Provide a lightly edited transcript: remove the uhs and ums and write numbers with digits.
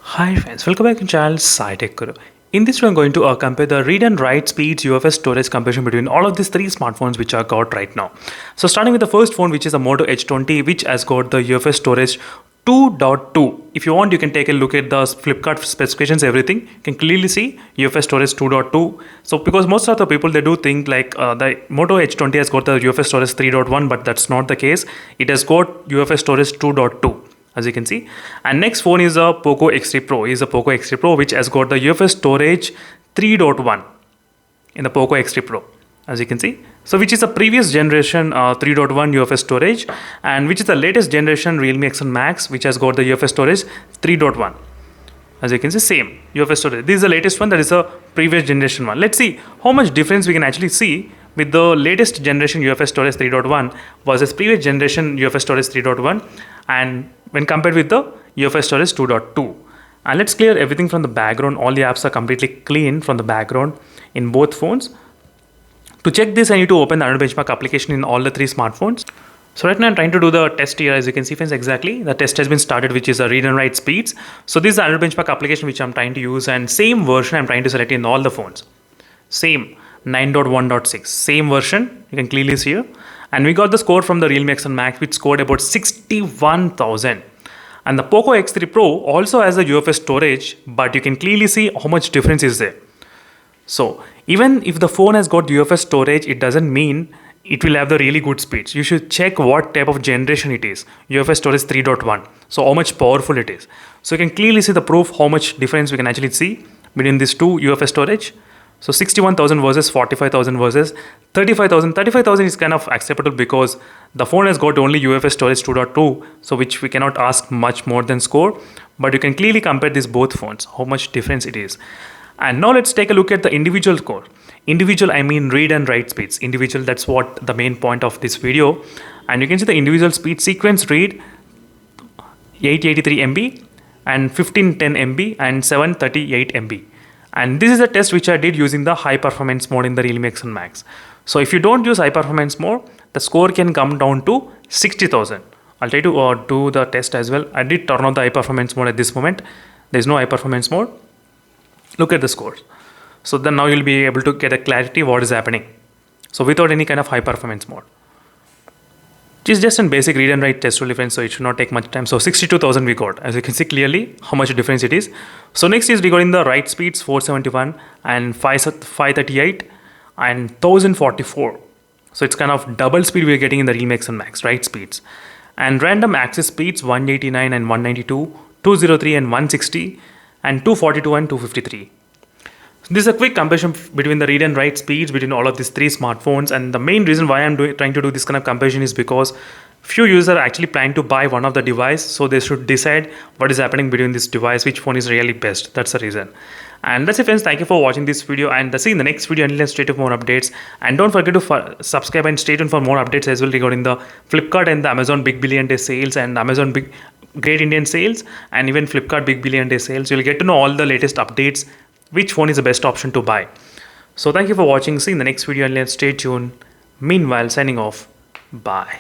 Hi friends, welcome back to channel SciTech Guru. In this video, I'm going to compare the read and write speeds, UFS storage comparison between all of these three smartphones which are got right now. So starting with the first phone, which is the Moto H20, which has got the UFS storage 2.2. If you want, you can take a look at the Flipkart specifications, everything. You can clearly see UFS storage 2.2. So because most of the people, they do think like the Moto H20 has got the UFS storage 3.1, but that's not the case. It has got UFS storage 2.2. As you can see, and next phone is a POCO X8 Pro. Is a POCO X8 Pro which has got the UFS storage 3.1 in the POCO X8 Pro, as you can see. So which is a previous generation 3.1 UFS storage, and which is the latest generation Realme X1 Max, which has got the UFS storage 3.1. As you can see, same UFS storage. This is the latest one, that is a previous generation one. Let's see how much difference we can actually see with the latest generation UFS storage 3.1 versus previous generation UFS storage 3.1, and when compared with the UFS storage 2.2. And let's clear everything from the background. All the apps are completely clean from the background in both phones. To check this, I need to open the Antutu benchmark application in all the three smartphones. So right now I'm trying to do the test here. As you can see, friends, exactly the test has been started, which is a read and write speeds. So this is the Antutu benchmark application which I'm trying to use, and same version I'm trying to select in all the phones. Same 9.1.6, same version, you can clearly see here. And we got the score from the Realme X1 Max, which scored about 61,000. And the POCO X3 Pro also has a UFS storage, but you can clearly see how much difference is there. So even if the phone has got UFS storage, it doesn't mean it will have the really good speeds. You should check what type of generation it is. UFS storage 3.1. So how much powerful it is. So you can clearly see the proof how much difference we can actually see between these two UFS storage. So 61,000 versus 45,000 versus 35,000. 35,000 is kind of acceptable because the phone has got only UFS storage 2.2, so which we cannot ask much more than score. But you can clearly compare these both phones, how much difference it is. And now let's take a look at the individual score. Individual, I mean read and write speeds. Individual, that's what the main point of this video. And you can see the individual speed: sequence read 883 MB and 1510 MB and 738 MB. And this is a test which I did using the high performance mode in the Realme X1 Max. So if you don't use high performance mode, the score can come down to 60,000. I'll try to do the test as well. I did turn on the high performance mode at this moment. There's no high performance mode. Look at the scores. So then now you'll be able to get a clarity what is happening. So without any kind of high performance mode. It is just a basic read and write test only, friends, so it should not take much time. So 62,000 we got, as you can see clearly how much difference it is. So next is we got in the write speeds 471 and 538 and 1044. So it's kind of double speed we're getting in the Realme X1 Max write speeds. And random access speeds 189 and 192, 203 and 160 and 242 and 253. This is a quick comparison between the read and write speeds between all of these three smartphones, and the main reason why I'm trying to do this kind of comparison is because few users are actually planning to buy one of the device, so they should decide what is happening between this device, which phone is really best. That's the reason. And that's it, friends. Thank you for watching this video, and see you in the next video. Until then, stay tuned for more updates, and don't forget to subscribe and stay tuned for more updates as well regarding the Flipkart and the Amazon Big Billion Day sales and Amazon Big Great Indian sales and even Flipkart Big Billion Day sales. You'll get to know all the latest updates, which phone is the best option to buy. So thank you for watching. See you in the next video, and stay tuned. Meanwhile, signing off. Bye.